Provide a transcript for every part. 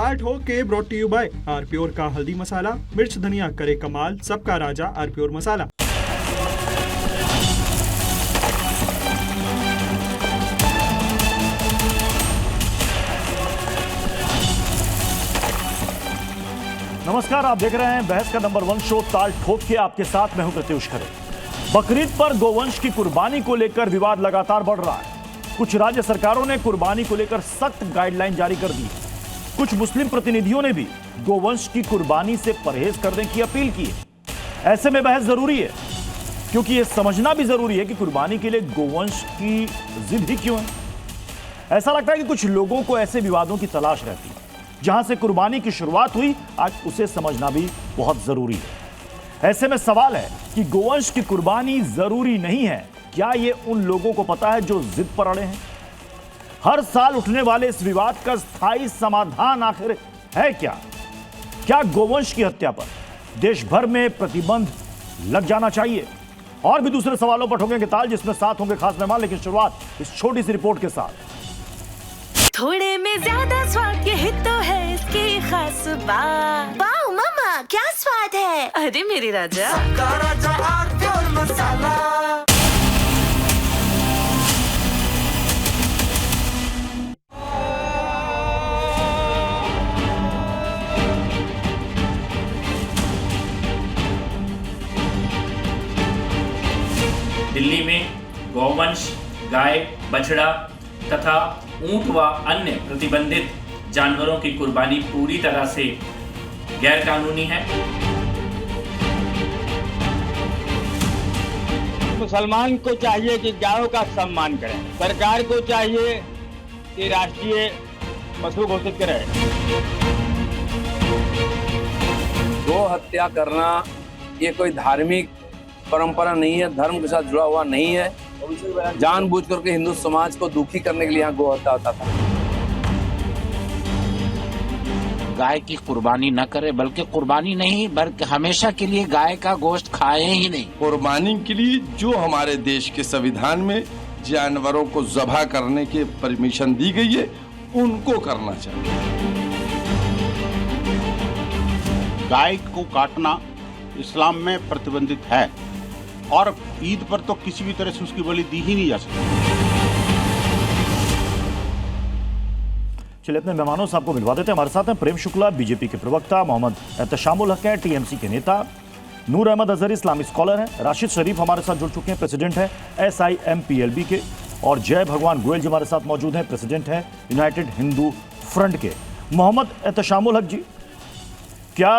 Start हो के brought to you by R Pure का हल्दी मसाला, मिर्च धनिया करे कमाल, सबका राजा आर प्योर मसाला। नमस्कार, आप देख रहे हैं बहस का नंबर 1 शो ताल ठोक के। आपके साथ मैं हूं प्रत्युष खरे। बकरीद पर गोवंश की कुर्बानी को लेकर विवाद लगातार बढ़ रहा है। कुछ राज्य सरकारों ने कुर्बानी को लेकर सख्त गाइडलाइन जारी कर दी। कुछ मुस्लिम प्रतिनिधियों ने भी गोवंश की कुर्बानी से परहेज करने की अपील की है। ऐसे में बहस जरूरी है, क्योंकि यह समझना भी जरूरी है कि कुर्बानी के लिए गोवंश की जिद ही क्यों है। ऐसा लगता है कि कुछ लोगों को ऐसे विवादों की तलाश रहती है। जहां से कुर्बानी की शुरुआत हुई, आज उसे समझना भी बहुत जरूरी है। ऐसे में सवाल है कि गोवंश की कुर्बानी जरूरी नहीं है। क्या यह उन लोगों को पता है जो जिद पर अड़े हैं? हर साल उठने वाले इस विवाद का स्थायी समाधान आखिर है क्या? क्या गोवंश की हत्या पर देश भर में प्रतिबंध लग जाना चाहिए? और भी दूसरे सवालों पर ठोकेंगे ताल, जिसमें साथ होंगे खास मेहमान। लेकिन शुरुआत इस छोटी सी रिपोर्ट के साथ। थोड़े में ज्यादा स्वाद यही तो है इसकी खास बात। वाओ मम्मा, क्या स्वाद है। अरे मेरी राजा, राजा आर प्योर मसाला। दिल्ली में गौवंश, गाय, बछड़ा तथा ऊंट व अन्य प्रतिबंधित जानवरों की कुर्बानी पूरी तरह से गैर कानूनी है। मुसलमान को चाहिए कि गायों का सम्मान करें। सरकार को चाहिए कि राष्ट्रीय पशु घोषित करें। गो हत्या करना ये कोई धार्मिक परंपरा नहीं है, धर्म के साथ जुड़ा हुआ नहीं है। जानबूझकर के हिंदू समाज को दुखी करने के लिए यहाँ गो हत्या होता था। गाय की कुर्बानी न करे, बल्कि कुर्बानी नहीं बल्कि हमेशा के लिए गाय का गोश्त खाए ही नहीं। कुर्बानी के लिए जो हमारे देश के संविधान में जानवरों को ज़बह करने की परमिशन दी गई है, उनको करना चाहिए। गाय को काटना इस्लाम में प्रतिबंधित है और ईद पर तो किसी भी तरह से उसकी बलि दी ही नहीं जा सकती। चलिए अपने मेहमानों से आपको मिलवा देते हैं। हमारे साथ हैं प्रेम शुक्ला, बीजेपी के प्रवक्ता, मोहम्मद एहतशामुल हक हैं, टीएमसी के नेता, नूर अहमद अजहरी इस्लामिक स्कॉलर हैं, राशिद शरीफ हमारे साथ जुड़ चुके हैं, प्रेसिडेंट हैं SIMPLB के, और जय भगवान गोयल जी हमारे साथ मौजूद हैं, प्रेसिडेंट हैं यूनाइटेड हिंदू फ्रंट के। मोहम्मद एहतशामुल हक जी, क्या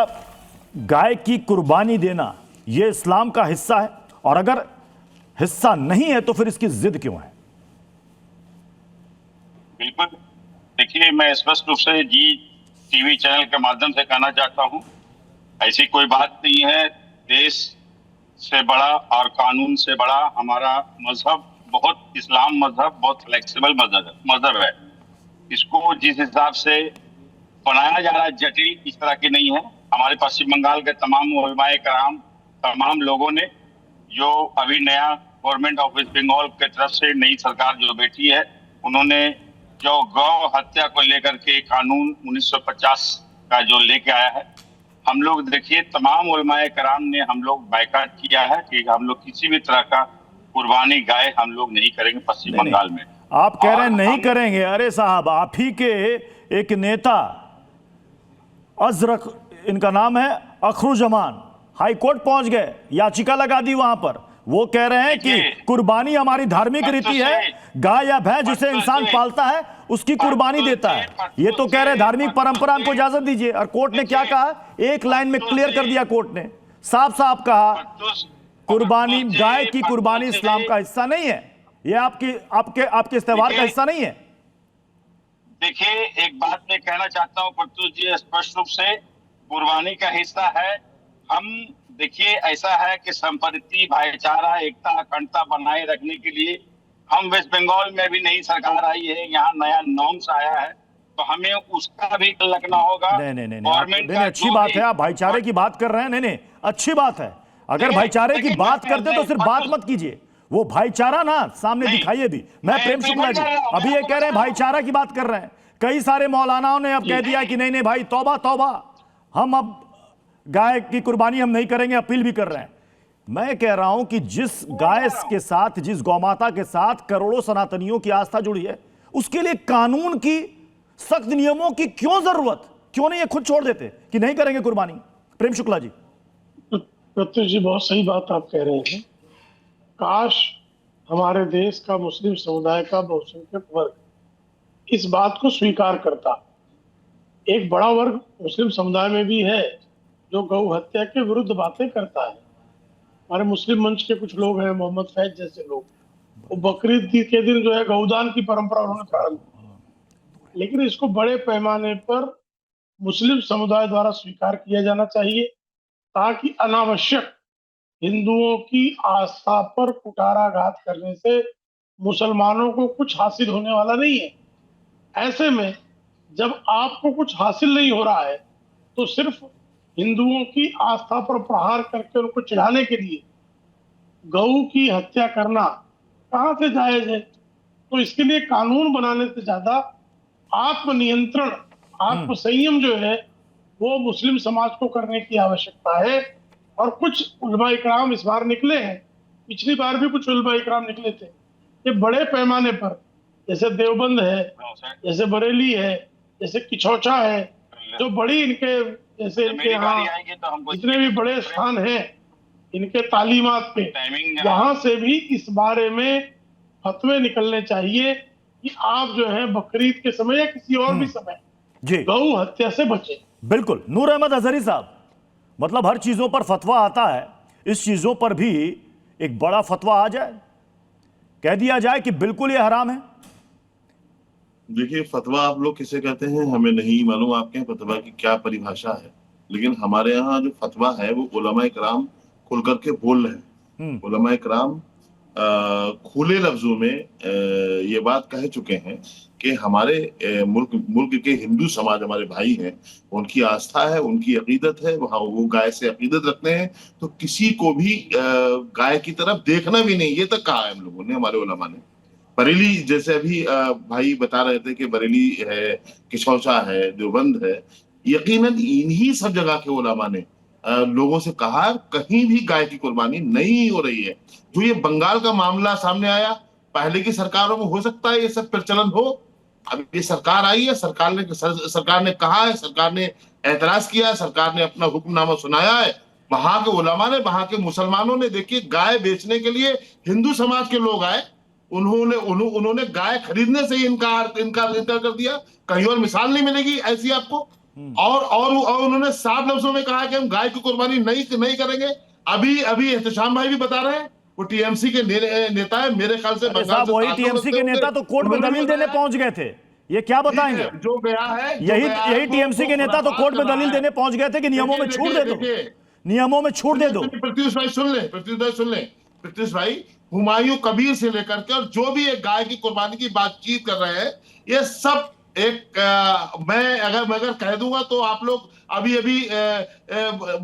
गाय की कुर्बानी देना यह इस्लाम का हिस्सा है? और अगर हिस्सा नहीं है तो फिर इसकी जिद क्यों है? बिल्कुल, देखिए, मैं स्पष्ट रूप से जी टीवी चैनल के माध्यम से कहना चाहता हूं, ऐसी कोई बात नहीं है। देश से बड़ा और कानून से बड़ा हमारा मजहब, बहुत इस्लाम मजहब बहुत फ्लेक्सिबल मजहब है। इसको जिस हिसाब से बनाया जा रहा है जटिल, इस तरह की नहीं है। हमारे पश्चिम बंगाल के तमाम उलमाए कराम, तमाम लोगों ने, जो अभी नया गवर्नमेंट ऑफ वेस्ट बंगाल की तरफ से नई सरकार जो बैठी है, उन्होंने जो गौ हत्या को लेकर के कानून 1950 का जो लेके आया है, हम लोग देखिए तमाम उलमाए कराम ने हम लोग बायकाट किया है कि हम लोग किसी भी तरह का कुर्बानी गाय हम लोग नहीं करेंगे पश्चिम बंगाल में। आप कह रहे हैं नहीं करेंगे? अरे साहब, आप ही के एक नेता अजरक, इनका नाम है, अखरुजमान, हाई कोर्ट पहुंच गए, याचिका लगा दी वहां पर। वो कह रहे हैं कि कुर्बानी हमारी धार्मिक रीति है, गाय या भैंस जिसे इंसान पालता है उसकी कुर्बानी देता है। ये तो कह रहे हैं धार्मिक परंपरा, हमको इजाजत दीजिए। और कोर्ट ने क्या कहा? एक लाइन में क्लियर कर दिया कोर्ट ने, साफ साफ कहा, कुर्बानी, गाय की कुर्बानी इस्लाम का हिस्सा नहीं है। ये आपके इस त्योहार का हिस्सा नहीं है। देखिए, एक बात मैं कहना चाहता हूँ प्रत्युष जी, स्पष्ट रूप से कुर्बानी का हिस्सा है। हम देखिए, ऐसा है कि संप्रति, भाईचारा, एकता, अखंडता बनाए रखने के लिए हम वेस्ट बंगाल में भी नई सरकार आई है, यहाँ नया नॉर्म्स आया है, तो हमें उसका भी रखना होगा। नहीं, अच्छी बात है, आप भाईचारे की बात कर रहे हैं। नहीं, अच्छी बात है। अगर भाईचारे की बात करते तो सिर्फ बात मत कीजिए, वो भाईचारा ना सामने दिखाइए भी। मैं प्रेम शुक्ला जी, अभी ये कह रहे हैं भाईचारा की बात कर रहे हैं, कई सारे मौलानाओं ने अब कह दिया कि नहीं नहीं भाई, तौबा तौबा, हम अब गाय की कुर्बानी हम नहीं करेंगे, अपील भी कर रहे हैं। मैं कह रहा हूं कि जिस गाय के साथ, जिस गौमाता के साथ करोड़ों सनातनियों की आस्था जुड़ी है, उसके लिए कानून की सख्त नियमों की क्यों जरूरत? क्यों नहीं ये खुद छोड़ देते कि नहीं करेंगे कुर्बानी? प्रेम शुक्ला जी। प्रत्युष जी, बहुत सही बात आप कह रहे हैं। काश हमारे देश का मुस्लिम समुदाय का बहुसंख्यक वर्ग इस बात को स्वीकार करता। एक बड़ा वर्ग मुस्लिम समुदाय में भी है जो गौ हत्या के विरुद्ध बातें करता है। हमारे मुस्लिम मंच के कुछ लोग हैं, मोहम्मद फैज जैसे लोग, वो बकरीद के दिन जो है गौदान की परंपरा उन्होंने प्रारंभ की, लेकिन इसको बड़े पैमाने पर मुस्लिम समुदाय द्वारा स्वीकार किया जाना चाहिए ताकि अनावश्यक हिंदुओं की आस्था पर कुठाराघात करने से मुसलमानों को कुछ हासिल होने वाला नहीं है। ऐसे में जब आपको कुछ हासिल नहीं हो रहा है तो सिर्फ हिंदुओं की आस्था पर प्रहार करके उनको चिढ़ाने के लिए गऊ की हत्या करना कहां से जायज है? तो इसके लिए कानून बनाने से ज्यादा आत्मनियंत्रण, आत्मसंयम जो है वो मुस्लिम समाज को करने की आवश्यकता है। और कुछ उलमा इकराम इस बार निकले हैं, पिछली बार भी कुछ उलमा इकराम निकले थे, ये बड़े पैमाने पर, जैसे देवबंद है, जैसे बरेली है, जैसे किछौछा है, जो बड़ी इनके जैसे इनके यहाँ जितने भी बड़े स्थान हैं इनके तालीमात पे, वहां से भी इस बारे में फतवे निकलने चाहिए कि आप जो है बकरीद के समय या किसी और भी समय गौ हत्या से बचे। बिल्कुल। नूर अहमद अजहरी साहब, मतलब हर चीजों पर फतवा आता है, इस चीजों पर भी एक बड़ा फतवा आ जाए, कह दिया जाए कि बिल्कुल ये हराम है। देखिए, फतवा आप लोग किसे कहते हैं हमें नहीं मालूम, आपके फतवा की क्या परिभाषा है, लेकिन हमारे यहाँ जो फतवा है वो उलमा इकराम खुल करके बोल रहे हैं। उलमा इकराम खुले लफ्जों में ये बात कह चुके हैं कि हमारे मुल्क के हिंदू समाज हमारे भाई हैं, उनकी आस्था है, उनकी अकीदत है, वहाँ वो गाय से अकीदत रखते हैं, तो किसी को भी गाय की तरफ देखना भी नहीं, ये तक कहा है हम लोगों ने, हमारे उलमा ने। बरेली जैसे अभी भाई बता रहे थे कि बरेली है, किछौछा है, देवबंद है, यकीनन इन्हीं सब जगह के उलमा ने लोगों से कहा कहीं भी गाय की कुर्बानी नहीं हो रही है। जो ये बंगाल का मामला सामने आया, पहले की सरकारों में हो सकता है ये सब प्रचलन हो, अब ये सरकार आई है, सरकार ने कहा है, सरकार ने एतराज किया है, सरकार ने अपना हुक्मनामा सुनाया है, वहां के उलमा ने, वहां के मुसलमानों ने, देखिए गाय बेचने के लिए हिंदू समाज के लोग आए, उन्होंने गाय खरीदने से ही इनकार कर दिया। कहीं और मिसाल नहीं मिलेगी ऐसी आपको। और उन्होंने साफ लफ्जों में कहा कि हम गाय की कुर्बानी नहीं करेंगे। अभी एहतशाम भाई भी बता रहे हैं, वो टीएमसी के नेता है, मेरे ख्याल से बंगाल से वही टीएमसी के नेता तो कोर्ट में दलील देने पहुंच गए थे, ये क्या बताएंगे? जो गया है यही टीएमसी के नेता तो कोर्ट में दलील देने पहुंच गए थे कि नियमों में छूट दे दो, नियमों में छूट दे दो। प्रत्युष भाई सुन ले, प्रत्युष भाई, हुमायूं कबीर से लेकर के और जो भी एक गाय की कुर्बानी की बातचीत कर रहे हैं, ये सब एक मैं अगर कह दूंगा तो आप लोग अभी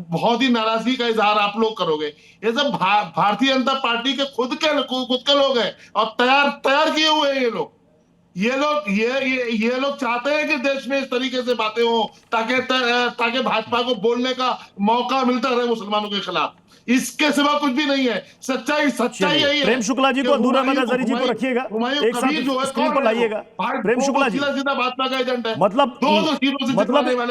बहुत ही नाराजगी का इजहार आप लोग करोगे। ये सब भारतीय जनता पार्टी के खुद के लोग हैं और तैयार किए हुए हैं ये लोग चाहते हैं कि देश में इस तरीके से बातें हो ताकि भाजपा को बोलने का मौका मिलता रहे मुसलमानों के खिलाफ। इसके सिवा कुछ भी नहीं है। सच्चाई यही है। प्रेम शुक्ला जी को, नूर अहमद अजहरी जी को रखिएगा, एक साथ स्क्रीन पर लाइएगा। प्रेम शुक्ला जी सीधा भाजपा का एजेंट है, मतलब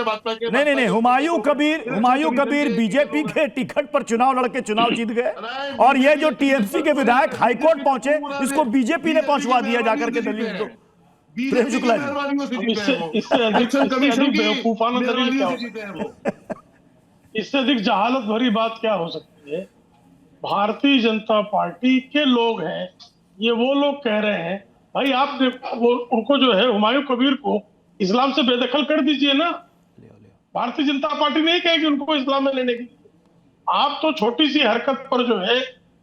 भाजपा के नहीं, हुमायूं कबीर बीजेपी के टिकट पर चुनाव लड़के चुनाव जीत गए, और ये जो टीएमसी के विधायक हाईकोर्ट पहुंचे, इसको बीजेपी ने पहुंचवा दिया जाकर के दलील को। प्रेम शुक्ला जी, इससे अधिक जहालत भरी बात क्या हो सकती है? भारतीय जनता पार्टी के लोग हैं, ये वो लोग कह रहे हैं भाई आप उनको जो है हुमायूं कबीर को इस्लाम से बेदखल कर दीजिए ना। भारतीय जनता पार्टी नहीं कहेगी उनको इस्लाम में लेने की। आप तो छोटी सी हरकत पर जो है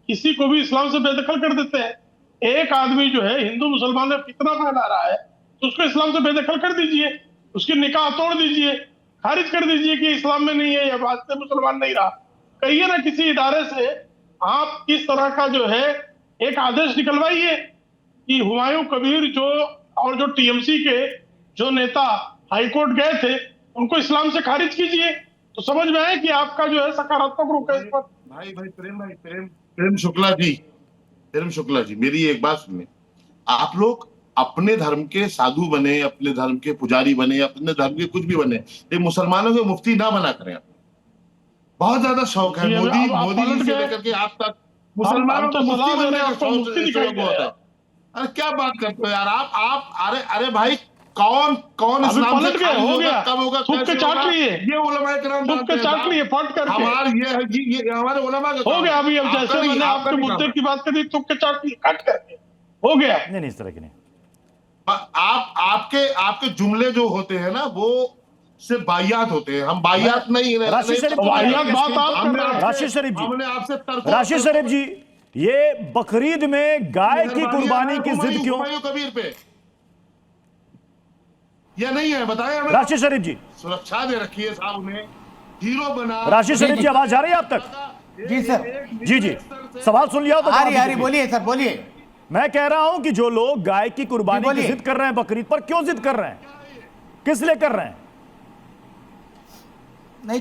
किसी को भी इस्लाम से बेदखल कर देते हैं। एक आदमी जो है हिंदू मुसलमान में फितना फैला रहा है तो उसको इस्लाम से बेदखल कर दीजिए, उसकी निकाह तोड़ दीजिए, खारिज कर दीजिए कि इस्लाम में नहीं है या बाद से मुसलमान नहीं रहा। कहिए ना किसी इदारे से आप किस तरह का जो है एक आदेश निकलवाइए कि हुमायूं कबीर जो टीएमसी के जो नेता हाईकोर्ट गए थे उनको इस्लाम से खारिज कीजिए, तो समझ में आए कि आपका जो है सकारात्मक रुख है इस पर। प्रेम शुक्ला जी मेरी एक बात सुनिए। आप लोग अपने धर्म के साधु बने, अपने धर्म के पुजारी बने, अपने धर्म के कुछ भी बने, ये मुसलमानों के मुफ्ती ना बना करें। बहुत ज्यादा शौक है मोदी जी से लेकर के आप तक मुसलमानों को मुफ्ती बनने का शौक होता है। अरे क्या बात करते हो यार आप अरे भाई कौन इस्लाम से हो गया, कब होगा, थूक के चाट लिए, ये उलमा कराम थूक के चाट लिए फट करके। ये हमारे उलमा का हो गया। अभी अब जैसे मैंने आपके मुद्दे की बात करी, थूक के चाट लिए काट करके हो गया। नहीं इस तरह की नहीं। आपके जुमले जो होते हैं ना वो से बायात होते हैं, हम बायात नहीं। राशिद शरीफ जी, राशिद शरीफ जी, ये बकरीद में गाय की कुर्बानी की जिद क्यों? कबीर पे या नहीं है बताएं हमें। राशिद शरीफ जी, सुरक्षा दे रखी है साहब ने, हीरो बना। राशिद शरीफ जी आवाज आ रही है आप तक? जी सर। जी सवाल सुन लिया तो आ रही बोलिए सर बोलिए। मैं कह रहा हूं कि जो लोग गाय की कुर्बानी की जिद कर रहे हैं बकरीद पर, क्यों जिद कर रहे हैं, किस लिए कर रहे हैं? नहीं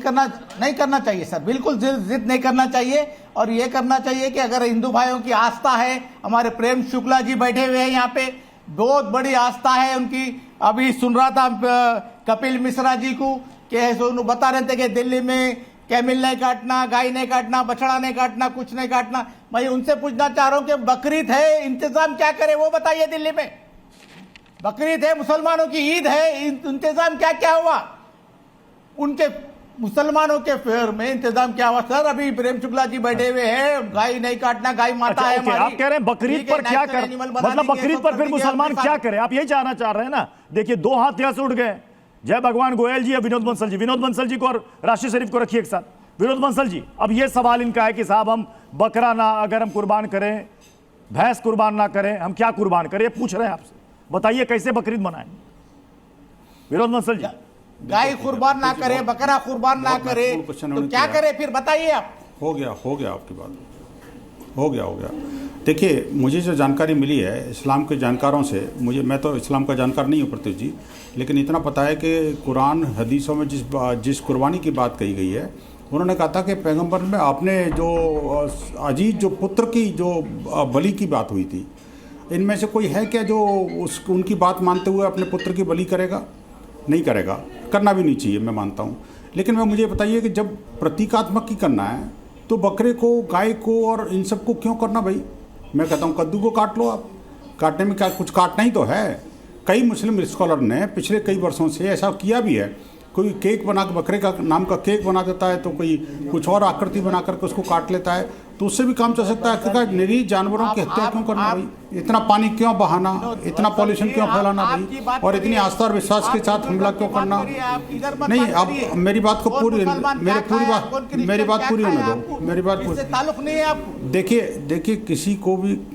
करना चाहिए सर, बिल्कुल जिद नहीं करना चाहिए। और ये करना चाहिए कि अगर हिंदू भाइयों की आस्था है, हमारे प्रेम शुक्ला जी बैठे हुए हैं यहाँ पे, बहुत बड़ी आस्था है उनकी। अभी सुन रहा था कपिल मिश्रा जी को कि बता रहे थे कि दिल्ली में कैमिल नहीं काटना, गाय नहीं काटना, बछड़ा नहीं काटना, कुछ नहीं काटना। मैं उनसे पूछना चाह रहा हूं कि बकरीद है, इंतजाम क्या करे वो बताइए। दिल्ली में बकरीद है, मुसलमानों की ईद है, इंतजाम क्या क्या हुआ उनके मुसलमानों के फेयर में? इंतजाम क्या हुआ सर? अभी प्रेम शुक्ला जी बैठे हुए हैं, गाय नहीं काटना, गाय माता है हमारी। आप कह रहे हैं बकरीद पर क्या कर, मतलब बकरीद पर फिर मुसलमान क्या करें, आप यही जानना चाह रहे हैं ना? देखिए दो हाथ यहां से उठ गए, जय भगवान गोयल जी या विनोद बंसल जी को और राशिद शरीफ को रखिए एक साथ। विनोद बंसल जी, अब ये सवाल इनका है कि साहब हम बकरा ना अगर हम कुर्बान करें, भैंस कुर्बान ना करें, हम क्या कुर्बान करें, पूछ रहे हैं आपसे, बताइए कैसे बकरीद मनाएं? विनोद बंसल जी, गाय कुर्बान ना करे, बकरा कुर्बान ना करे तो क्या करे फिर बताइए आप? हो गया आपकी बात, हो गया। देखिए मुझे जो जानकारी मिली है इस्लाम के जानकारों से, मैं तो इस्लाम का जानकार नहीं हूँ प्रत्युष जी, लेकिन इतना पता है कि कुरान हदीसों में जिस कुर्बानी की बात कही गई है, उन्होंने कहा था कि पैगंबर में आपने जो अजीज जो पुत्र की जो बलि की बात हुई थी, इनमें से कोई है क्या जो उनकी बात मानते हुए अपने पुत्र की बलि करेगा? नहीं करेगा, करना भी नहीं चाहिए, मैं मानता हूँ। लेकिन मुझे बताइए कि जब प्रतीकात्मक की करना है तो बकरे को, गाय को और इन सब को क्यों करना भाई? मैं कहता हूँ कद्दू को काट लो आप, काटने में क्या कुछ काटना ही तो है। कई मुस्लिम स्कॉलर ने पिछले कई वर्षों से ऐसा किया भी है, कोई केक बना के बकरे का नाम का केक बना देता है, तो कोई कुछ और आकृति बना करके उसको काट लेता है, तो उससे भी काम चल सकता है। निरीह जानवरों की हत्या क्यों करना भाई? इतना पानी क्यों बहाना, इतना पॉल्यूशन क्यों फैलाना भाई, और इतनी आस्था और विश्वास के साथ हमला क्यों करना? नहीं, अब मेरी बात को मेरी बात पूरी होने दो, मेरी बात पूरी। देखिए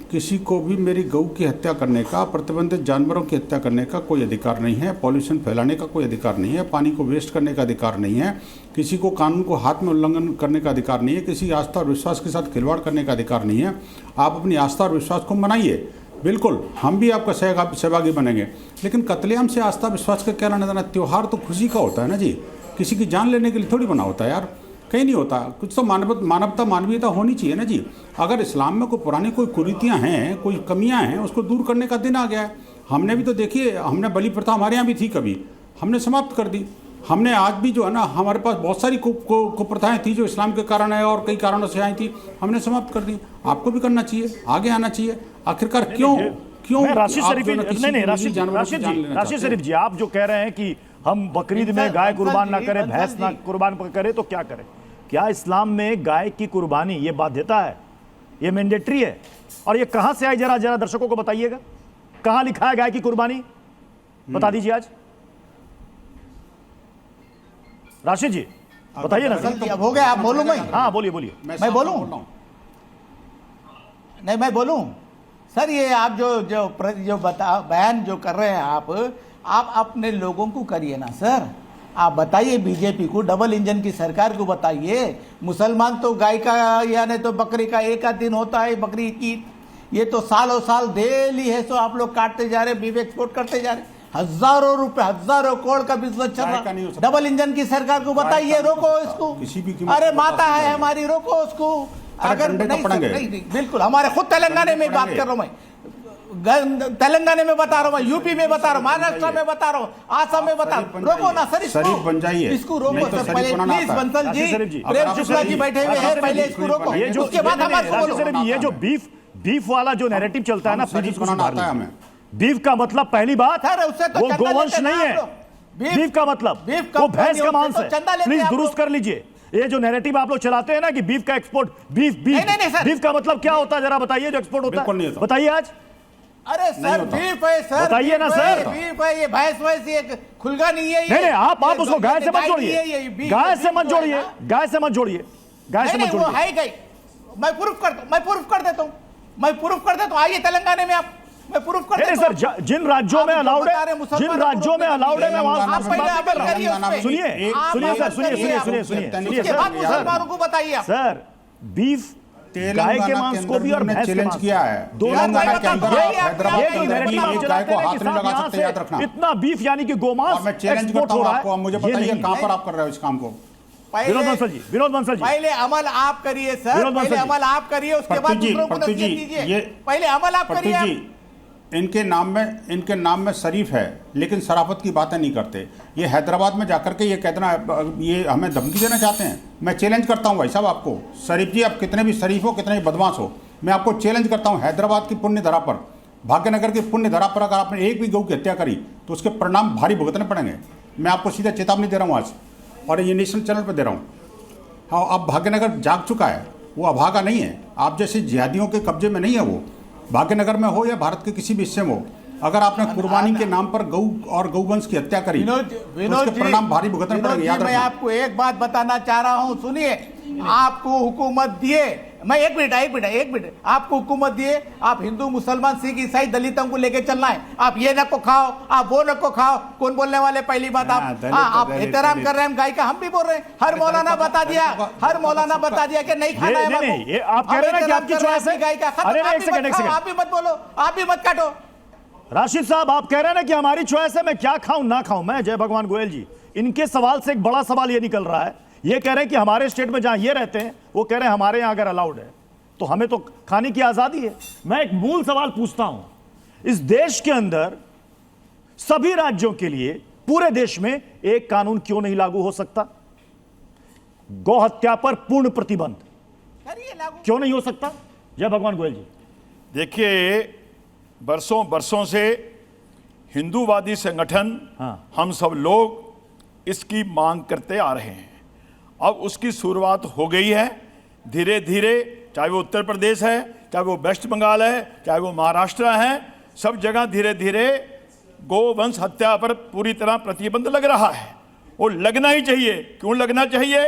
किसी को भी मेरी गऊ की हत्या करने का, प्रतिबंधित जानवरों की हत्या करने का कोई अधिकार नहीं है, पॉल्यूशन फैलाने का कोई अधिकार नहीं है, पानी को वेस्ट करने का अधिकार नहीं है, किसी को कानून को हाथ में उल्लंघन करने का अधिकार नहीं है, किसी आस्था और विश्वास के साथ खिलवाड़ करने का अधिकार नहीं है। आप अपनी आस्था और विश्वास को मनाइए, बिल्कुल हम भी आपका सहभागी बनेंगे, लेकिन कत्लेआम से आस्था विश्वास का क्या लेना देना? त्यौहार तो खुशी का होता है ना जी, किसी की जान लेने के लिए थोड़ी बना होता है यार, कहीं नहीं होता। कुछ तो मानवता मानवीयता होनी चाहिए ना जी। अगर इस्लाम में कोई पुरानी कोई कुरीतियाँ हैं, कोई कमियाँ हैं, उसको दूर करने का दिन आ गया है। हमने भी तो देखिए, हमने बलि प्रथा हमारे यहाँ भी थी, कभी हमने समाप्त कर दी। हमने आज भी जो है ना, हमारे पास बहुत सारी कुप्रथाएं थी जो इस्लाम के कारण है और कई कारणों से आई थी, हमने समाप्त कर दी। आपको भी करना चाहिए, आगे आना चाहिए। आखिरकार क्यों राशिद शरीफ जी, आप जो कह रहे हैं कि हम बकरीद में गाय कुर्बान ना करें, भैंस ना कुर्बान करें, तो क्या करें? क्या इस्लाम में गाय की कुर्बानी ये बाध्यता है, ये मैंडेटरी है? और ये कहां से आई, जरा दर्शकों को बताइएगा, कहां लिखा है गाय की कुर्बानी? बता दीजिए आज राशिद जी, बताइए ना। अब हो गया, आप बोलूं मैं? हाँ बोलिए। मैं बोलूं? नहीं मैं बोलूं सर? ये आप जो बयान जो कर रहे हैं आप अपने लोगों को करिए ना सर। आप बताइए बीजेपी को, डबल इंजन की सरकार को बताइए। मुसलमान तो गाय का या नहीं तो बकरी का एक दिन होता है, बकरी की, ये तो सालों साल डेली है, सो आप लोग काटते जा रहे, बीफ एक्सपोर्ट करते जा रहे। हजारों रुपए, हजारों करोड़ का बिजनेस चल का नहीं हो रहा। सकता। डबल इंजन की सरकार को बताइए, रोको इसको। किसी भी कीमत अरे पर माता बता है सकते हमारी, रोको उसको। अगर डंडे तो नहीं पड़ेंगे। नहीं, बिल्कुल हमारे खुद तेलंगाना में बात कर रहा हूं मैं, तेलंगाना में बता रहा हूँ, यूपी में बता रहा हूँ, महाराष्ट्र में बता रहा हूँ, आसाम में बता रहा हूँ। रोको ना सर, शरीफ बन जाइए, इसको रोको नहीं तो सर शरीफ पहले बनाना प्लीज। आता है। बंसल राशिद शरीफ जी, जी, प्रेम शुक्ला जी बैठे हुए हैं, पहले इसको रोको, उसके बाद हमारे को बोलो। ये जो बीफ वाला जो नैरेटिव चलता है ना, प्लीज शरीफ बनाना आता है हमें। बीफ का मतलब पहली बात सर उससे तो वो चंदा गोवंश लेते नहीं ना है। आप लोग। बीफ का मतलब बीफ वो कंपनी भैंस का होती है मांस तो है। चंदा लेते प्लीज हैं आप दुरुस्त लोग। कर लीजिए। ये जो नैरेटिव आप लोग चलाते हैं ना कि बीफ का एक्सपोर्ट, बीफ नहीं, सर। बीफ का मतलब क्या होता है जरा बताइए, जो एक्सपोर्ट होता बिल्कुल नहीं है होता। बताइए आज। अरे सर बीफ है सर, बताइए ना बीफ है, सर। बीफ है, ये भैंस वैस ये खुलगा नहीं है ये। नहीं आप ये उसको गाय से मत गाय नहीं है, जोड़िए, ये बीफ- गाय से बीफ मत जो है जोड़िए, ना। गाय से मत जोड़िए, गाय से नहीं मत नहीं, वो जोड़िए। है गई। मैं प्रूफ कर देता हूँ, मैं प्रूफ कर देता हूँ। आइए तेलंगाना में आप, मैं प्रूफ कर नहीं देता हूँ। सर, जिन राज्यों में आप जो अलाउड बता रहे है, हैं, मुसलमानों जिन को राज्यों में रोकने अलाउड है, मैं वहां आप से पहले बात अमल कर करिए रहा उस पे। हूं। सुनिए आप सुनिए अमल सर, सुनिए करिए, सुनिए सुनिए सुनिए उसके बाद सर, मुसलमानों को बताइए आप। सर बीफ गाय के मांस को भी और भैंस के चैलेंज मांस किया है। दोनों तेलंगाना के अंदर ये हैदराबाद ये के अंदर भी नैरेटिव आप एक गाय चलाते को हैं हाथ कि नहीं लगा साहब सकते, यहाँ याद रखना। से इतना बीफ यानी कि गोमांस और मैं चैलेंज एक्सपोर्ट करता हो हूँ रहा है। आपको, मुझे ये बताइए नहीं। कहां पर आप कर रहे हो इस काम को। विनोद बंसल जी, विनोद बंसल जी, पहले अमल आप करिए सर, विनोद बंसल पहले जी। अमल आप करिए, उसके बाद दूसरों को नसीहत दीजिए। पहले अमल आप करिए। जी इनके नाम में शरीफ है, लेकिन शराफत की बातें नहीं करते। ये हैदराबाद में जाकर के ये कहना, ये हमें धमकी देना चाहते हैं। मैं चैलेंज करता हूँ भाई साहब आपको, शरीफ जी आप कितने भी शरीफ हो, कितने भी बदमाश हो, मैं आपको चैलेंज करता हूँ। हैदराबाद की पुण्य धरा पर, भाग्यनगर की पुण्य धरा पर अगर आपने एक भी गऊ की हत्या करी तो उसके परिणाम भारी भुगतने पड़ेंगे। मैं आपको सीधा चेतावनी दे रहा हूँ आज, और ये नेशनल चैनल पर दे रहा हूँ। हाँ, अब भाग्यनगर जाग चुका है, वो अभागा नहीं है, आप जैसे जिहादियों के कब्जे में नहीं है वो। भाग्यनगर में हो या भारत के किसी भी हिस्से में हो, अगर आपने कुर्बानी के नाम पर गऊ और गौवंश की हत्या करी तो उसके परिणाम भारी भुगतने पड़ेंगे, याद मैं रखना। आपको एक बात बताना चाह रहा हूं, सुनिए। आपको हुकूमत दिए, मैं एक मिनट, आपको हुकूमत दिए, आप हिंदू मुसलमान सिख ईसाई दलितों को लेके चलना है। आप ये न को खाओ, आप वो न को खाओ, कौन बोलने वाले? पहली बात आप एहतराम कर रहे हैं गाय का, हम भी बोल रहे हैं। हर मौलाना बता दिया कि नहीं खाना है। नहीं, ये आप कह रहे हैं ना कि आपकी चॉइस है। गाय का अरे नहीं, एक सेकंड, आप भी मत बोलो, आप भी मत काटो। राशिद साहब आप कह रहे हैं ना कि हमारी चॉइस है, मैं क्या खाऊं ना खाऊं। मैं जय भगवान गोयल जी, इनके सवाल से एक बड़ा सवाल ये निकल रहा है, ये कह रहे हैं कि हमारे स्टेट में जहां ये रहते हैं, वो कह रहे हैं हमारे यहां अगर अलाउड है तो हमें तो खाने की आजादी है। मैं एक मूल सवाल पूछता हूं, इस देश के अंदर सभी राज्यों के लिए पूरे देश में एक कानून क्यों नहीं लागू हो सकता? गौ हत्या पर पूर्ण प्रतिबंध क्यों नहीं हो सकता? जय भगवान गोयल जी। देखिए, बरसों से हिंदूवादी संगठन हम सब लोग इसकी मांग करते आ रहे हैं। अब उसकी शुरुआत हो गई है धीरे धीरे, चाहे वो उत्तर प्रदेश है, चाहे वो वेस्ट बंगाल है, चाहे वो महाराष्ट्र है, सब जगह धीरे धीरे गोवंश हत्या पर पूरी तरह प्रतिबंध लग रहा है। वो लगना ही चाहिए। क्यों लगना चाहिए?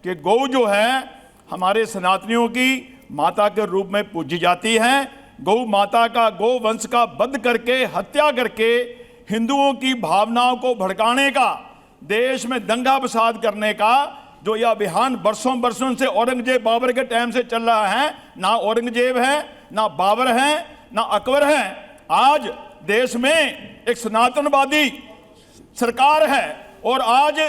कि गौ जो है हमारे सनातनियों की माता के रूप में पूजी जाती है। गौ माता का, गौ वंश का वध करके, हत्या करके हिंदुओं की भावनाओं को भड़काने का, देश में दंगा फसाद करने का जो यह अभियान बरसों से औरंगजेब बाबर के टाइम से चल रहा है। ना औरंगजेब है, ना बाबर है, ना अकबर है। आज देश में एक सनातनवादी सरकार है, और आज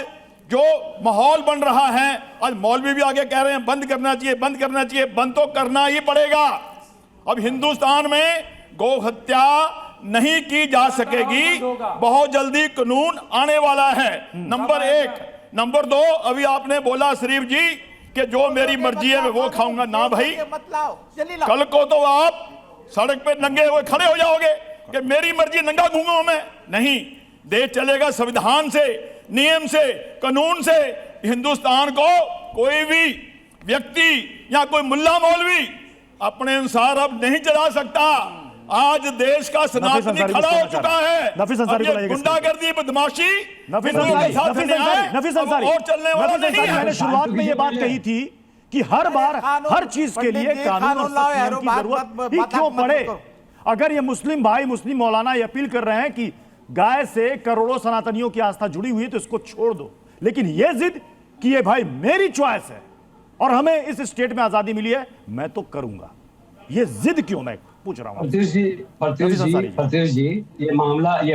जो माहौल बन रहा है, आज मौलवी भी आगे कह रहे हैं बंद करना चाहिए, बंद करना चाहिए। बंद तो करना ही पड़ेगा। अब हिंदुस्तान में गौ हत्या नहीं की जा सकेगी। बहुत जल्दी कानून आने वाला है, नंबर 1। नंबर 2, अभी आपने बोला शरीफ जी कि जो मेरी मर्जी है मैं वो खाऊंगा। ना भाई, कल को तो आप सड़क पे नंगे हुए खड़े हो जाओगे कि मेरी मर्जी, नंगा घूंगा मैं। नहीं, देश चलेगा संविधान से, नियम से, कानून से। हिंदुस्तान को कोई भी व्यक्ति या कोई मुल्ला मौलवी अपने अनुसार अब नहीं चला सकता। आज देश का सनातनी खड़ा हो चुका है। अब ये गुंडागर्दी, बदमाशी और चलने वाला नहीं है। मैंने शुरुआत में ये बात कही थी कि हर बार हर चीज के लिए कानून और नियम की जरूरत ही क्यों पड़े? अगर ये मुस्लिम भाई, मुस्लिम मौलाना ये अपील कर रहे हैं कि गाय से करोड़ों सनातनियों की आस्था जुड़ी हुई है तो इसको छोड़ दो, लेकिन ये जिद कि ये भाई मेरी चॉइस है और हमें इस स्टेट में आजादी मिली है, मैं तो करूंगा, ये जिद क्यों? मैं पूछ रहा हूँ प्रत्युष जी, ये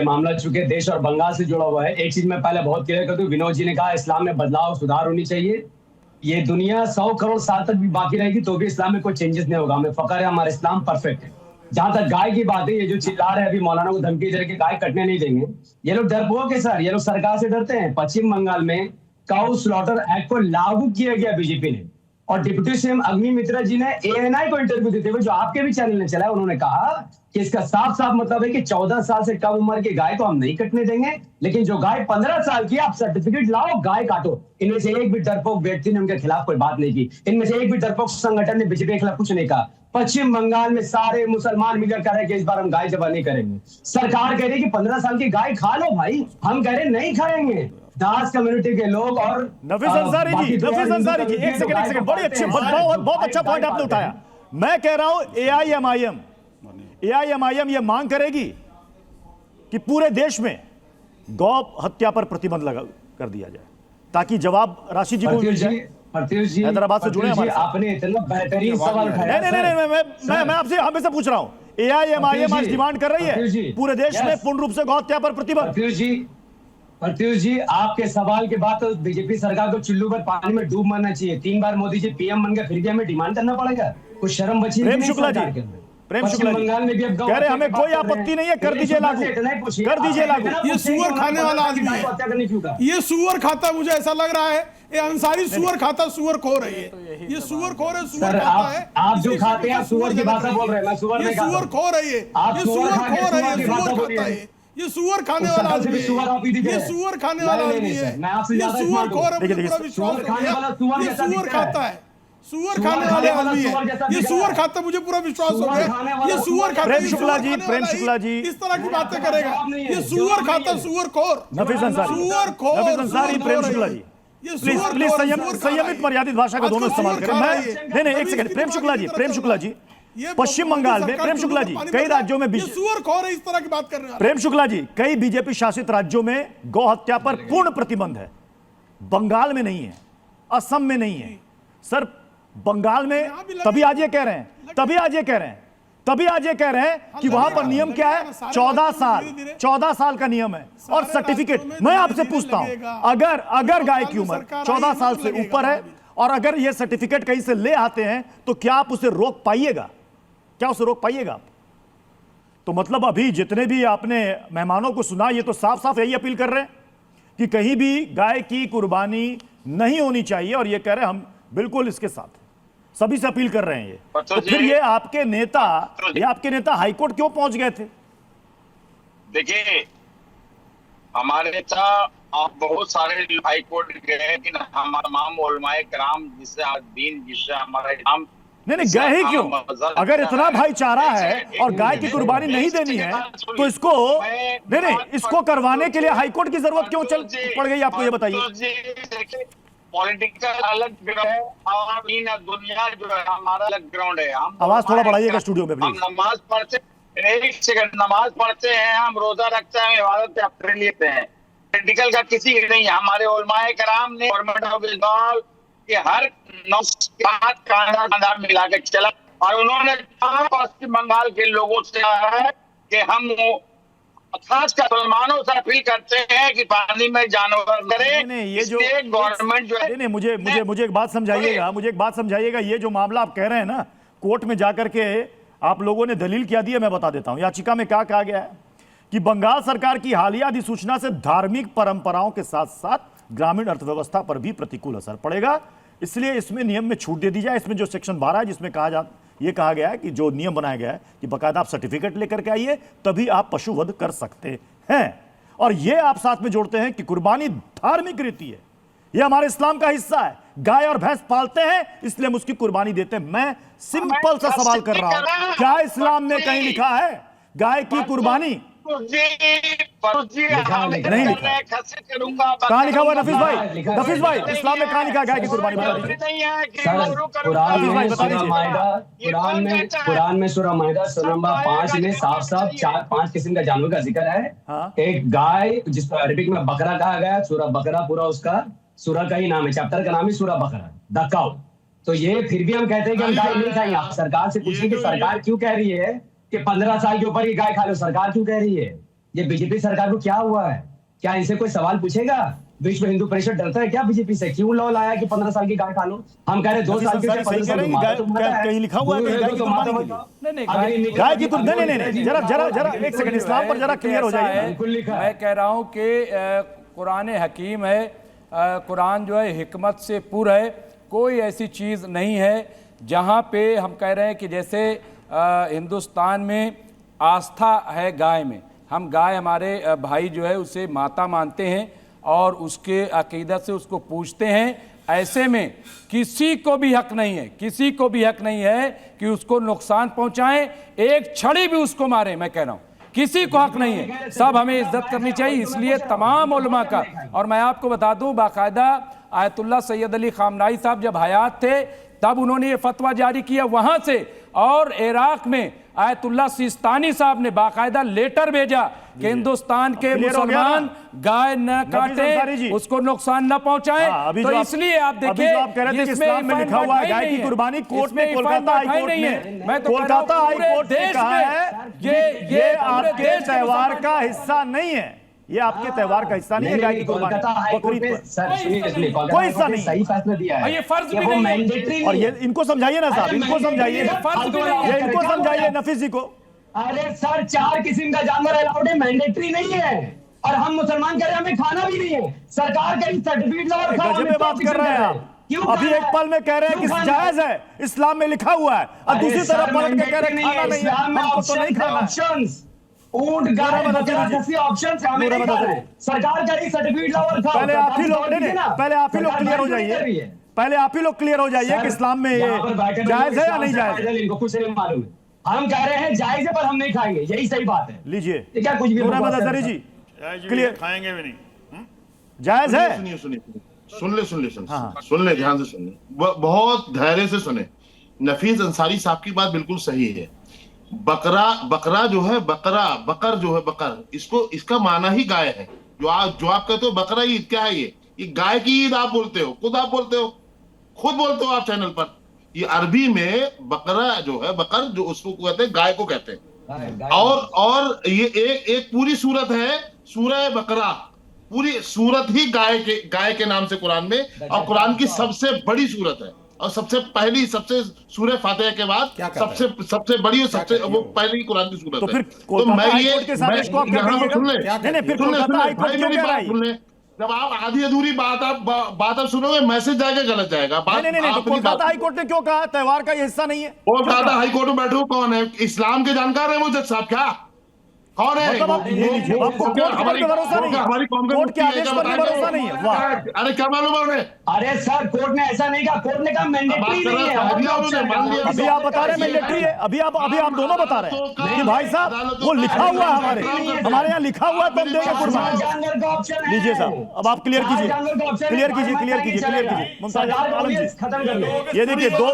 मामला चूंकि देश और बंगाल से जुड़ा हुआ है। एक चीज मैं पहले बहुत क्लियर कर दूं, विनोद जी ने कहा इस्लाम में बदलाव सुधार होनी चाहिए। ये दुनिया 100 करोड़ साल तक भी बाकी रहेगी तो भी इस्लाम में कोई चेंजेस नहीं होगा। हमें फकर है, हमारा इस्लाम परफेक्ट है। जहां तक गाय की बात है, ये जो चिल्ला रहे हैं अभी मौलाना को धमकी दे रहे कि गाय कटने नहीं देंगे, ये लोग डरपोक है सर। ये लोग सरकार से डरते हैं। पश्चिम बंगाल में काउ स्लॉटर एक्ट को लागू किया गया बीजेपी ने, और डिप्टी सीएम अग्नि मित्रा जी ने एएनआई को इंटरव्यू देते हुए, जो आपके भी चैनल ने चला है, उन्होंने कहा कि इसका साफ साफ मतलब है कि 14 साल से कम उम्र की गाय को हम नहीं कटने देंगे, लेकिन जो गाय 15 साल की, आप सर्टिफिकेट लाओ, गाय काटो। इनमें से एक भी डरपोक व्यक्ति ने उनके खिलाफ कोई बात नहीं की। इनमें से एक भी डरपोक संगठन ने बीजेपी के खिलाफ कुछ नहीं कहा। पश्चिम बंगाल में सारे मुसलमान मिलकर कह रहे हैं कि इस बार हम गाय जबा नहीं करेंगे। सरकार कह रही है कि 15 साल की गाय खा लो भाई, हम कह रहे नहीं खाएंगे। दास कम्युनिटी के लोग और नफीस अंसारी जी, एक सेकंड, बड़ी अच्छी, बहुत अच्छा पॉइंट आपने उठाया। मैं कह रहा हूं एआईएमआईएम ये मांग करेगी कि पूरे देश में गौ हत्या पर प्रतिबंध लगा कर दिया जाए, ताकि जवाब राशि जी को मिल जाए। हैदराबाद से जुड़े हमारे, आपने इतना बेहतरीन सवाल उठाया। नहीं, मैं आपसे हमेशा पूछ रहा हूं। एआईएमआईएम आज डिमांड कर रही है पूरे देश में पूर्ण रूप से गौ हत्या पर प्रतिबंध। प्रत्युष जी, आपके सवाल के बाद तो बीजेपी सरकार को चुल्लू पर पानी में डूब मरना चाहिए। 3 बार मोदी जी पीएम बन गए, फिर भी हमें डिमांड करना पड़ेगा। कुछ शर्म बची? प्रेम शुक्ला जी बंगाल में भी अब कह रहे हमें कोई आपत्ति नहीं है, कर दीजिए लागू, कर दीजिए लागू। ये सुअर खाने वाला आदमी है, ये सुअर खाता, मुझे ऐसा लग रहा है ये अंसारी सुअर खाता, सुअर खो रही है। ये सुअर खो रहे, सुअर खाता है। आप जो खाते हैं सुअर की भाषा बोल रहे हैं, मैं सुअर नहीं खाता। सुअर खो रही है, ये सुअर खो रही है, सुअर खाता है। ये सुअर खाने वाला आदमी है, ये सुअर खाने वाला आदमी है, ये सुअर खो रहा है, मुझे पूरा विश्वास हो गया। ये सुअर खाता है, सुअर खाने वाले आदमी है, ये सुअर खाता, मुझे पूरा विश्वास हो गया। ये सुअर खाता, प्रेम शुक्ला जी इस तरह की बातें करेगा। ये सुअर खाता, सुअर खोर, नफीस अंसारी, प्रेम शुक्ला जी प्लीज संयमित मर्यादित भाषा का दोनों इस्तेमाल करें। नहीं, एक सेकंड, प्रेम शुक्ला जी पश्चिम बंगाल में, प्रेम शुक्ला जी, कई राज्यों में सुअर खौर है, इस तरह की बात कर रहे हैं। प्रेम शुक्ला जी, कई बीजेपी शासित राज्यों में गौ हत्या पर पूर्ण प्रतिबंध है। बंगाल में नहीं है, असम में नहीं है सर, बंगाल में। तभी आज ये कह रहे हैं कि वहां पर नियम क्या है, 14 साल का नियम है। और सर्टिफिकेट, मैं आपसे पूछता हूं, अगर गाय की उम्र 14 साल से ऊपर है और अगर ये सर्टिफिकेट कहीं से ले आते हैं, तो क्या आप उसे रोक पाइएगा? क्या उसे रोक पाइएगा आप? तो मतलब अभी जितने भी आपने मेहमानों को सुना, ये तो साफ साफ यही अपील कर रहे हैं कि कहीं भी गाय की कुर्बानी नहीं होनी चाहिए, और ये कह रहे हैं हम बिल्कुल इसके साथ, सभी से अपील कर रहे हैं। ये तो फिर ये आपके नेता हाईकोर्ट क्यों पहुंच गए थे? देखिए, हमारे नेता आप बहुत सारे हाईकोर्ट गए, लेकिन हमारा तमाम उलमाए कराम जिससे हमारा इस्लाम नहीं गए ही क्यों? अगर इतना भाईचारा है और गाय की कुर्बानी नहीं देनी है, तो इसको इसको करवाने के लिए हाईकोर्ट की जरूरत क्यों पड़ गई आपको, ये बताइए। पॉलिटिकल अलग ग्राउंड है और दुनिया जो है हमारा अलग ग्राउंड है। हम आवाज थोड़ा बढ़ाइएगा स्टूडियो में प्लीज। हम नमाज पढ़ते हैं, हम रोजा रखते हैं, इबादत अपने लेते हैं। पॉलिटिकल का किसी नहीं है। हमारे उलमाए कराम ने गवर्नमेंट ऑफ बंगाल के हर कांधा मिला के चला, और उन्होंने पश्चिम बंगाल के लोगों से कहा है कि हम खासकर मुसलमानों से अपील करते हैं कि पानी में जानवर करें। ये जो गवर्नमेंट जो है, मुझे एक बात समझाइएगा। ये जो मामला आप कह रहे हैं ना, कोर्ट में जाकर के आप लोगों ने दलील क्या दी है, मैं बता देता हूं। याचिका में क्या कहा गया है कि बंगाल सरकार की हालिया अधिसूचना से धार्मिक परंपराओं के साथ साथ ग्रामीण अर्थव्यवस्था पर भी प्रतिकूल असर पड़ेगा, इसलिए इसमें नियम में छूट दे दी जाए। इसमें जो सेक्शन 12 है, जिसमें कहा गया है कि जो नियम बनाया गया है कि बकायदा आप सर्टिफिकेट लेकर के आइए, तभी आप पशुवध कर सकते हैं। और ये आप साथ में जोड़ते हैं कि कुर्बानी धार्मिक रीति है, ये हमारे इस्लाम का हिस्सा है। गाय और भैंस पालते हैं, इसलिए हम उसकी कुर्बानी देते हैं। मैं सिंपल सा सवाल कर रहा हूं, क्या इस्लाम में कहीं लिखा है गाय की कुर्बानी? नहीं लिखा। कहाँ लिखा हुआ नफीस भाई, इस्लाम में कहाँ लिखा गाय की कुर्बानी? बता दीजिए। कुरान में सूरह माइदा सूरह नंबर 5 में साफ 4-5 किस्म का जानवर का जिक्र है। एक गाय, जिसको अरबिक में बकरा कहा गया, सूरह बकरा पूरा उसका सूरह का ही नाम है, चैप्टर का नाम है सूरह बकरा, द काउ। तो ये फिर भी हम कहते हैं कि हम गाय नहीं खाएंगे। आप सरकार से पूछिए कि सरकार क्यों कह रही है कि 15 साल के ऊपर की गाय खा लो, सरकार क्यों कह रही है? ये बीजेपी सरकार को क्या हुआ है? क्या इनसे कोई सवाल पूछेगा? विश्व हिंदू परिषद डरता है क्या बीजेपी से? क्यों लॉ लाया कि 15 साल की गाय खा लो? हम कह रहे 2 साल की, 15 साल की कहीं लिखा हुआ है गाय की कुर्बानी के लिए? गाय की कुर्बानी नहीं, जरा एक सेकंड, इस्लाम पर जरा क्लियर हो जाइए। मैं कह रहा हूं कि कुरान हकीम है, कुरान जो है हिकमत से पूर है, कोई ऐसी चीज़ नहीं है जहां पे हम कह रहे हैं कि जैसे हिंदुस्तान में आस्था है गाय में, हम गाय हमारे भाई जो है उसे माता मानते हैं और उसके अकीदत से उसको पूछते हैं। ऐसे में किसी को भी हक नहीं है, किसी को भी हक नहीं है कि उसको नुकसान पहुंचाएं, एक छड़ी भी उसको मारे। मैं कह रहा हूं किसी को हक नहीं है, सब हमें इज्जत करनी चाहिए। इसलिए तमाम उलमा का, और मैं आपको बता दूं बाकायदा आयतुल्लाह सैयद अली खामनाई साहब जब हयात थे तब उन्होंने ये फतवा जारी किया वहां से, और इराक में आयतुल्लाह सिस्तानी साहब ने बाकायदा लेटर भेजा कि हिंदुस्तान के मुसलमान गाय न काटे, उसको नुकसान न पहुंचाएं। तो इसलिए आप देखिए इस्लाम में लिखा हुआ है गाय की कुर्बानी, कोर्ट में कोलकाता हाई कोर्ट ने, मैं कोलकाता हाई कोर्ट ने कहा है ये आपके त्योहार का हिस्सा नहीं है, ये आपके त्योहार का हिस्सा नहीं है गाय की कुर्बानी बकरीद पर, कोई हिस्सा नहीं। सही फैसला दिया है, ये फर्ज भी नहीं है। और ये इनको समझाइए ना साहब, इनको समझाइए, ये इनको समझाइए नफीस जी को। अरे सर 4 किस्म का जानवर अलाउड है, मैंडेटरी नहीं है, और हम मुसलमान कह रहे हैं हमें खाना भी नहीं है। सरकार का सर्टिफिकेट ला और खाओ, गजब में बात कर रहे हैं आप। अभी एक पल में कह रहे हैं कि जायज है, इस्लाम में लिखा हुआ है, और दूसरी तरफ पलट के कह रहे हैं खाना नहीं है, हमको तो नहीं खाना। ऊंट गाय बकरा जैसे ऑप्शन हमें नहीं खा रहे हैं। सरकार कह रही सर्टिफिकेट लाओ और खाओ। पहले आप ही लोग क्लियर हो जाइए, पहले आप ही लोग क्लियर हो जाइए कि इस्लाम में ये जायज है या नहीं जायज। इनको कुछ नहीं मालूम है, हम कह रहे हैं जायज है पर हम नहीं खाएंगे, यही सही बात है। लीजिए क्या कुछ भी अजहरी जी क्लियर, खाएंगे भी नहीं, जायज है। सुन ले ध्यान से सुन ले, बहुत धैर्य से सुने। नफीस अंसारी साहब की बात बिल्कुल सही है। बकरा जो है, बकर जो है, बकर इसका माना ही गाय है। जो आप कहते हो बकरा ईद, क्या है ये गाय की ईद आप बोलते हो, खुद बोलते हो आप चैनल पर। ये अरबी में बकरा जो है, बकर जो उसको कहते हैं, गाय को कहते हैं। और ये एक पूरी सूरत है, सूरह बकरा, पूरी सूरत ही गाय के नाम से कुरान में, और कुरान की सबसे बड़ी सूरत है, और सबसे पहली, सबसे सूरह फातिहा के बाद सबसे बड़ी और सबसे वो पहली कुरान की सूरत है। तो मैं ये सुन ले, जब आप आधी अधूरी बात आप सुनोगे, मैसेज जाएगा, गलत जाएगा। नहीं, कोलकाता हाई कोर्ट ने क्यों कहा त्योहार का ये हिस्सा नहीं है? कोलकाता हाई कोर्ट में बैठे हो कौन है? इस्लाम के जानकार है वो जज साहब, क्या कौन है? आपको कोर्ट पर भरोसा नहीं है, हमारी कोर्ट के आदेश पर भरोसा नहीं है? वाह, अरे क्या मालूम है उन्हें? अरे सर कोर्ट ने ऐसा नहीं कहा, कोर्ट ने कहा मैंडेटरी नहीं है। अभी आप बता रहे हैं मैंडेटरी है, अभी आप दोनों बता रहे हैं कि भाई साहब वो लिखा हुआ है, हमारे यहाँ लिखा हुआ है, तो हम देंगे कुर्बानी। लीजिए साहब, अब आप क्लियर कीजिए मुमताज आलम जी। ये देखिए दो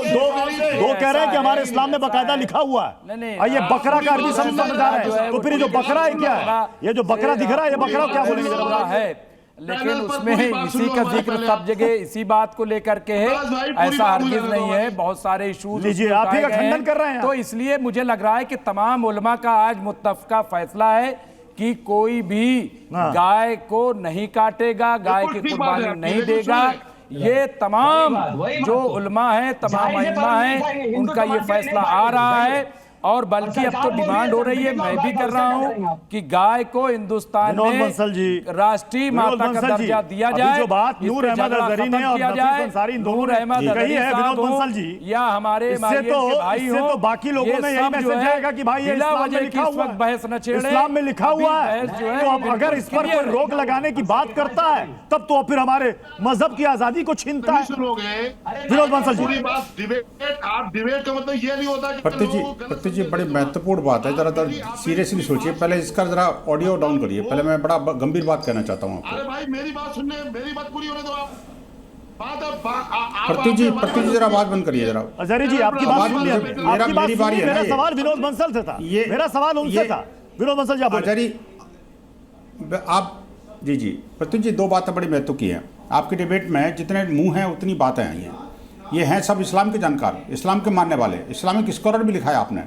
कह रहे हैं कि हमारे इस्लाम में बाकायदा लिखा हुआ है, और ये बकरा का अरबी समझ जा रहा है, तो फिर जो बकरा है क्या है? ये जो बकरा दिख रहा है, ये बकरा क्या बोलेंगे जरा है, लेकिन उसमें इसी का जिक्र सब जगह इसी बात को लेकर के है, ऐसा हरगिज नहीं है। बहुत सारे इशूज लीजिए, आप ही का खंडन कर रहे हैं, तो इसलिए मुझे लग रहा है कि तमाम उलमा का आज मुत्तफका फैसला है कि कोई भी गाय को नहीं काटेगा, गाय की कुर्बानी नहीं देगा। ये तमाम जो उलमा है, तमाम अइम्मा है, उनका ये फैसला आ रहा है, और बल्कि अब तो डिमांड हो रही है, मैं भी कर रहा हूं कि गाय को हिंदुस्तान में राष्ट्रीय माता का दर्जा दिया जाए। जो बात नूर अहमद अजहरी ने और नफीस अंसारी दोनों ने कही है, विनोद बंसल जी, या हमारे भाई हो, तो बाकी लोगों में यही मैसेज जाएगा कि भाई ये इस्लाम में लिखा हुआ है, बहस न छेड़े, इस्लाम में लिखा हुआ है। तो अब अगर इस पर कोई रोक लगाने की बात करता है, तब तो फिर हमारे मजहब की आजादी को छीनता है। विनोद बंसल जी, आप डिबेट का मतलब ये नहीं होता कि जी बड़ी महत्वपूर्ण बात है, जरा सीरियसली सोचिए। पहले इसका जरा ऑडियो डाउन करिए, पहले मैं बड़ा गंभीर बात कहना चाहता हूँ आपको। अरे भाई मेरी बात सुनने, मेरी बात पूरी होने दो आप। प्रतीक जी जरा आवाज बंद करिए जरा। अजहरी जी आपकी बात सुन लिया, मेरी बारी है। मेरा सवाल विनोद बंसल से था, मेरा सवाल उनसे था। विनोद बंसल जी अजहरी आप जी प्रतीक जी, 2 बातें बड़ी महत्व की हैं आपकी डिबेट में। जितने मुंह हैं उतनी बातें आई हैं। ये हैं सब इस्लाम के जानकार, इस्लाम के मानने वाले, इस्लामिक स्कॉलर भी लिखा है आपने,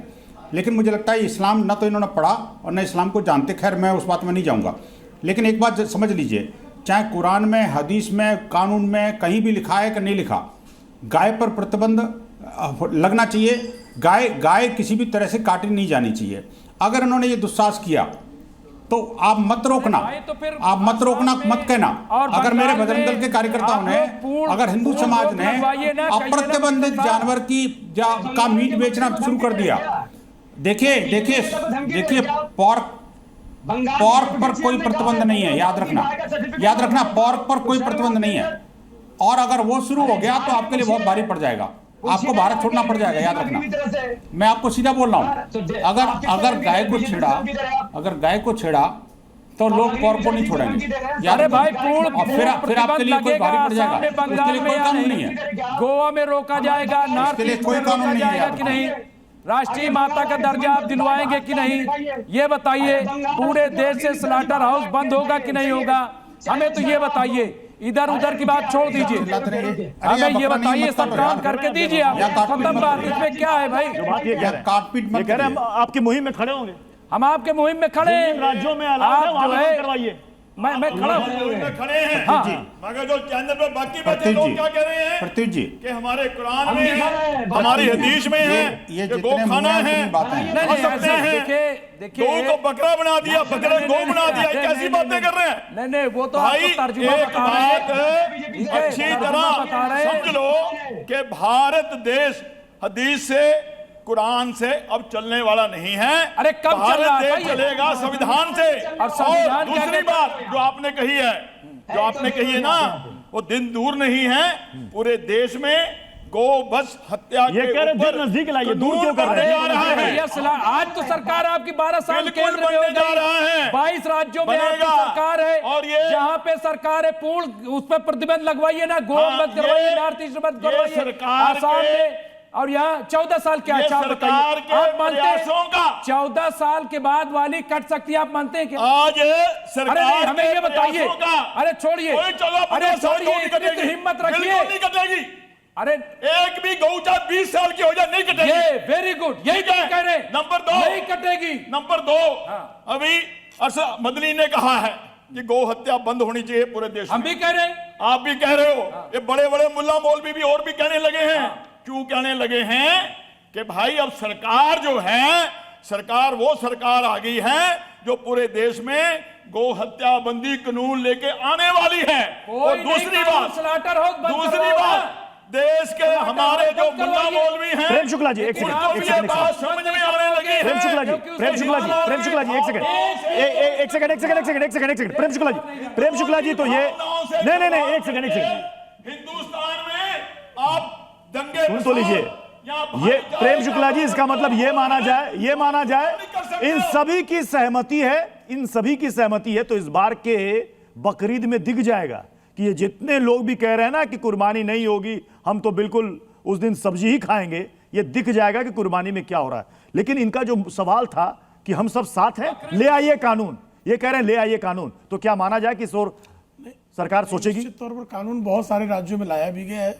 लेकिन मुझे लगता है इस्लाम न तो इन्होंने पढ़ा और न इस्लाम को जानते। खैर मैं उस बात में नहीं जाऊँगा, लेकिन एक बात समझ लीजिए, चाहे कुरान में, हदीस में, कानून में कहीं भी लिखा है कि नहीं लिखा, गाय पर प्रतिबंध लगना चाहिए। गाय किसी भी तरह से काटी नहीं जानी चाहिए। अगर उन्होंने ये दुस्साहस किया तो आप मत रोकना, आप मत रोकना, मत कहना। अगर मेरे बजरंग दल के कार्यकर्ताओं ने, अगर हिंदू समाज ने अप्रतिबंधित जानवर का मीट बेचना शुरू कर दिया, देखिए पॉर्क पर कोई प्रतिबंध नहीं है, याद रखना पॉर्क पर कोई प्रतिबंध नहीं है। और अगर वो शुरू हो गया तो आपके लिए बहुत भारी पड़ जाएगा, आपको भारत छोड़ना पड़ जाएगा, याद रखना। मैं आपको सीधा बोल रहा हूं, अगर गाय को छेड़ा तो लोग पॉर्क को नहीं छोड़ेंगे। अरे भाई फिर आपके लिए कोई भारी पड़ जाएगा, उसके लिए कोई कानून नहीं है। गोवा में रोका जाएगा, नॉर्थ ईस्ट में रोका जाएगा कि नहीं? राष्ट्रीय माता का दर्जा आप दिलवाएंगे कि नहीं, ये बताइए। पूरे देश से स्लाटर हाउस बंद होगा कि नहीं होगा, हमें तो ये बताइए। इधर उधर की बात छोड़ दीजिए, हमें ये बताइए, सब काम करके दीजिए आप, खत्म बात। इसमें क्या है भाई? काटपीट मत करें। हम आपकी मुहिम में खड़े होंगे, हम आपके मुहिम में खड़े हैं। राज्यों में आप जो है करवाइए। मैं खड़ा हूं, खड़े हैं। हाँ। मगर जो चैनल पे बाकी बैठे लोग क्या कह रहे हैं कि हमारे कुरान में है, हमारी हदीस में है, ये गो खाना है, खा सकते हैं। गौ को बकरा बना दिया, बकरा गौ बना दिया, कैसी बातें कर रहे हैं? नहीं वो तो भाई एक बात अच्छी तरह समझ लो कि भारत देश हदीस से, कुरान से अब चलने वाला नहीं है। अरे कब चल रहा है? चलेगा संविधान से। और दूसरी बात जो आपने कही है ना, वो दिन दूर नहीं है, पूरे देश में गो बस हत्या ये कह रहे दिन नजदीक लाइए, दूर क्यों कर रहे हैं? आज तो सरकार आपकी 12 साल केंद्र में हो गई, 22 राज्यों में आपकी सरकार है, और जहाँ पे सरकार है पूर्ण उस पर प्रतिबंध लगवाइए ना, गो मत करवाइए, नॉर्थ ईस्ट मत करवाइए, आसाम में। और यहाँ 14 साल क्या है? आप मानते हैं 14 साल के बाद वाली कट सकती है? आप मानते हैं क्या? आज सरकार, अरे हमें ये बताइए। अरे छोड़िए, अरे छोड़िए, इतनी तो हिम्मत रखिए। अरे एक भी गौचा 20 साल की हो जाए नहीं कटेगी। वेरी गुड, यही तो कह रहे हैं। नंबर 2 नहीं कटेगी। नंबर 2 अभी अरशद मदनी ने कहा है कि गौ हत्या बंद होनी चाहिए पूरे देश में। हम भी कह रहे हैं, आप भी कह रहे हो, ये बड़े बड़े मुल्ला मौलवी भी और भी कहने लगे हैं। क्यों कहने लगे हैं? कि भाई अब सरकार जो है, सरकार वो सरकार आ गई है जो पूरे देश में गौ हत्या बंदी कानून लेके आने वाली है। और दूसरी बात देश के हमारे जो मुल्ला मौलवी हैं, प्रेम शुक्ला जी एक सेकंड, बात समझ में आने लगी। प्रेम शुक्ला जी एक सेकंड, प्रेम शुक्ला जी तो ये नहीं, एक सेकंड। हिंदुस्तान में आप दंगे सुन तो लीजिए, ये प्रेम शुक्ला जी, इसका मतलब ये माना जाए इन सभी की सहमति है, तो इस बार के बकरीद में दिख जाएगा कि ये जितने लोग भी कह रहे हैं ना कि कुर्बानी नहीं होगी, हम तो बिल्कुल उस दिन सब्जी ही खाएंगे, ये दिख जाएगा कि कुर्बानी में क्या हो रहा है। लेकिन इनका जो सवाल था कि हम सब साथ हैं, ले आइए कानून, ये कह रहे हैं ले आइए कानून, तो क्या माना जाए कि इस ओर सरकार सोचेगी? निश्चित तौर पर कानून बहुत सारे राज्यों में लाया भी गया है।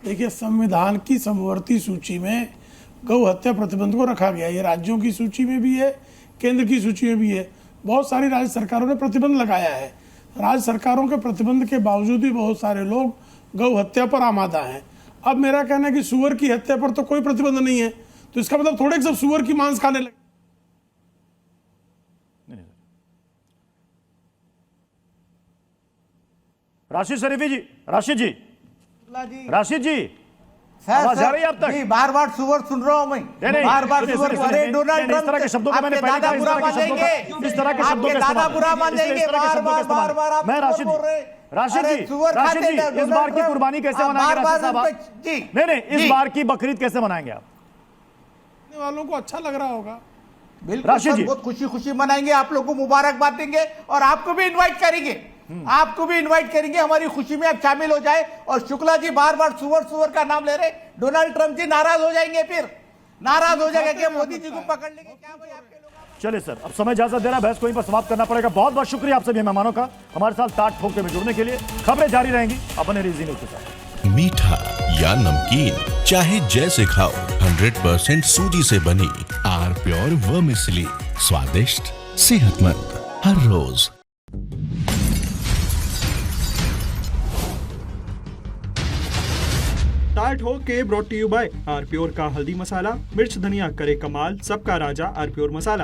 देखिए, संविधान की समवर्ती सूची में गौ हत्या प्रतिबंध को रखा गया है। ये राज्यों की सूची में भी है, केंद्र की सूची में भी है। बहुत सारी राज्य सरकारों ने प्रतिबंध लगाया है। राज्य सरकारों के प्रतिबंध के बावजूद भी बहुत सारे लोग गौ हत्या पर आमादा हैं। अब मेरा कहना है कि सुअर की हत्या पर तो कोई प्रतिबंध नहीं है, तो इसका मतलब थोड़े सब सुअर की मांस खाने लगे। राशिद शरीफी जी, राशिद जी आवाज आ रही है आप तक? बार बार सुअर सुन रहा हूं मैं, बार सुअर। अरे डोनाल्ड ट्रंप, इस तरह के शब्दों का मैंने पहले कहा, इस तरह के शब्दों का दादा बुरा मान जाएंगे, बार आप मैं राशिद जी, इस बार की कुर्बानी कैसे मनाएंगे राशिद साहब? नहीं, इस बार की बकरीद कैसे मनाएंगे आप? वालों को अच्छा लग रहा होगा, बिल्कुल सर, बहुत खुशी खुशी मनाएंगे, आप लोगों को मुबारक बांटेंगे और आपको भी इनवाइट करेंगे, हमारी खुशी में आप शामिल हो जाए। और शुक्ला जी बार बार सुअर का नाम ले रहे, डोनाल्ड ट्रंप जी नाराज हो जाएंगे, फिर नाराज हो जाएगा कि मोदी जी को पकड़ लेंगे क्या भाई आपके लोग। चलिए सर, अब समय इजाजत दे रहा है, बहस को यहीं पर समाप्त करना पड़ेगा। बहुत बहुत शुक्रिया आप सभी मेहमानों का हमारे साथ ताट ठोक के में जुड़ने के लिए। खबरें जारी रहेंगी अपने रीज़ी न्यूज़ के साथ। मीठा या नमकीन, चाहे जैसे खाओ, 100% सूजी से बनी आर प्योर वर्मिसेली, स्वादिष्ट, सेहतमंद हर रोज। ताल ठोक के brought to you by R Pure का हल्दी मसाला, मिर्च धनिया करे कमाल, सबका राजा आर प्योर मसाला।